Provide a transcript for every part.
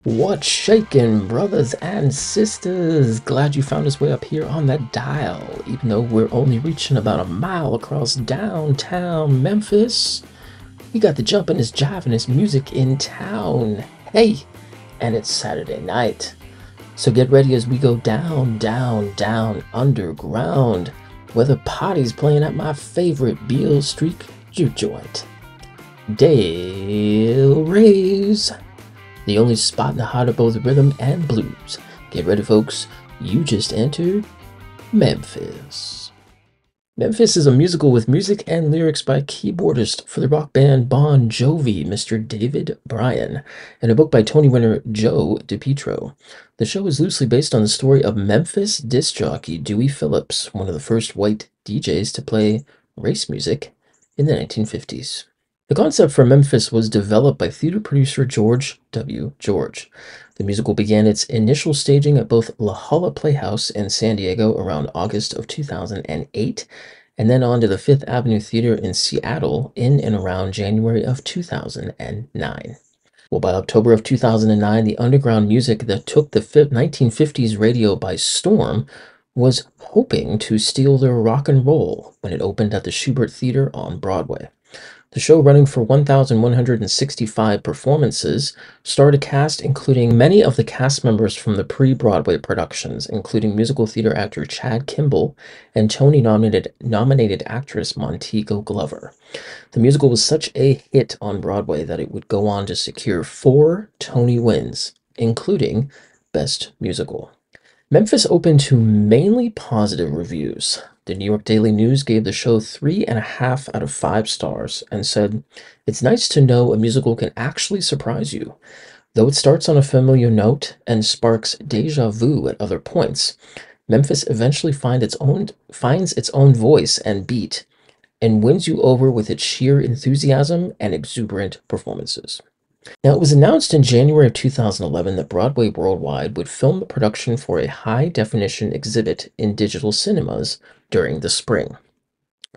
What's shaking, brothers and sisters? Glad you found us way up here on that dial, even though we're only reaching about a mile across downtown Memphis. We got the jumpin'est, jivin'est music in town. Hey, and it's Saturday night. So get ready as we go down, down, down, underground, where the party's playing at my favorite Beale Street juke joint, Dale Ray's. The only spot in the heart of both rhythm and blues. Get ready, folks. You just entered Memphis. Memphis is a musical with music and lyrics by keyboardist for the rock band Bon Jovi, Mr. David Bryan, and a book by Tony winner Joe DiPietro. The show is loosely based on the story of Memphis disc jockey Dewey Phillips, one of the first white DJs to play race music in the 1950s. The concept for Memphis was developed by theater producer George W. George. The musical began its initial staging at both La Jolla Playhouse in San Diego around August of 2008, and then on to the Fifth Avenue Theater in Seattle in and around January of 2009. Well, by October of 2009, the underground music that took the 1950s radio by storm was hoping to steal their rock and roll when it opened at the Schubert Theater on Broadway. The show, running for 1,165 performances, starred a cast including many of the cast members from the pre-Broadway productions, including musical theater actor Chad Kimball and Tony-nominated actress Montego Glover. The musical was such a hit on Broadway that it would go on to secure 4 Tony wins, including Best Musical. Memphis opened to mainly positive reviews. The New York Daily News gave the show 3.5 out of 5 stars and said, "It's nice to know a musical can actually surprise you. Though it starts on a familiar note and sparks déjà vu at other points, Memphis eventually finds its own voice and beat and wins you over with its sheer enthusiasm and exuberant performances." Now, it was announced in January of 2011 that Broadway Worldwide would film the production for a high-definition exhibit in digital cinemas during the spring.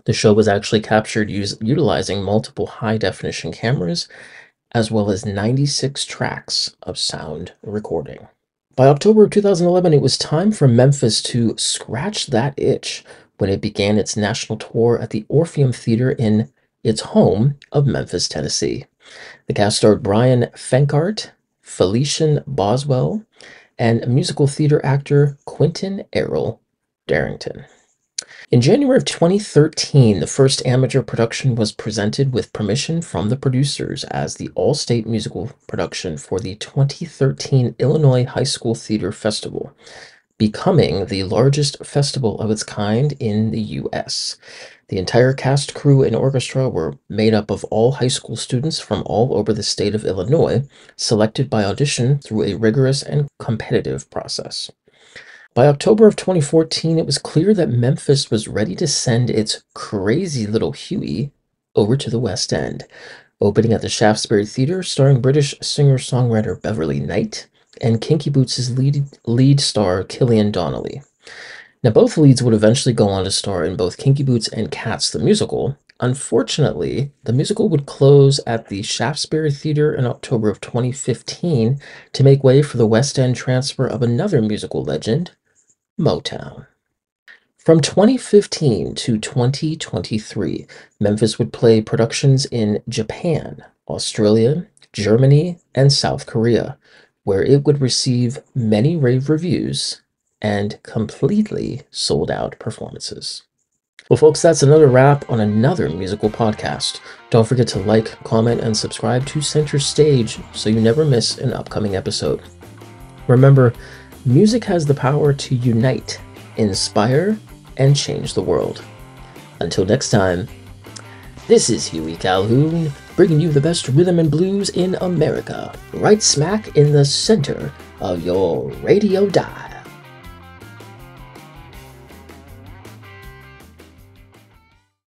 The show was actually captured utilizing multiple high-definition cameras, as well as 96 tracks of sound recording. By October of 2011, it was time for Memphis to scratch that itch when it began its national tour at the Orpheum Theater in its home of Memphis, Tennessee. The cast starred Brian Fenkart, Felician Boswell, and musical theater actor Quentin Errol Darrington. In January of 2013, the first amateur production was presented with permission from the producers as the all-state musical production for the 2013 Illinois High School Theater Festival, becoming the largest festival of its kind in the U.S. The entire cast, crew, and orchestra were made up of all high school students from all over the state of Illinois, selected by audition through a rigorous and competitive process. By October of 2014, it was clear that Memphis was ready to send its crazy little Huey over to the West End, opening at the Shaftesbury Theater, starring British singer-songwriter Beverly Knight and Kinky Boots' lead star Killian Donnelly. Now, both leads would eventually go on to star in both Kinky Boots and Cats the Musical. Unfortunately, the musical would close at the Shaftesbury Theater in October of 2015 to make way for the West End transfer of another musical legend, Motown. From 2015 to 2023, Memphis would play productions in Japan, Australia, Germany, and South Korea, where it would receive many rave reviews and completely sold-out performances. Well, folks, that's another wrap on another musical podcast. Don't forget to like, comment, and subscribe to Center Stage so you never miss an upcoming episode. Remember, music has the power to unite, inspire, and change the world. Until next time, this is Huey Calhoun, bringing you the best rhythm and blues in America, right smack in the center of your radio dial.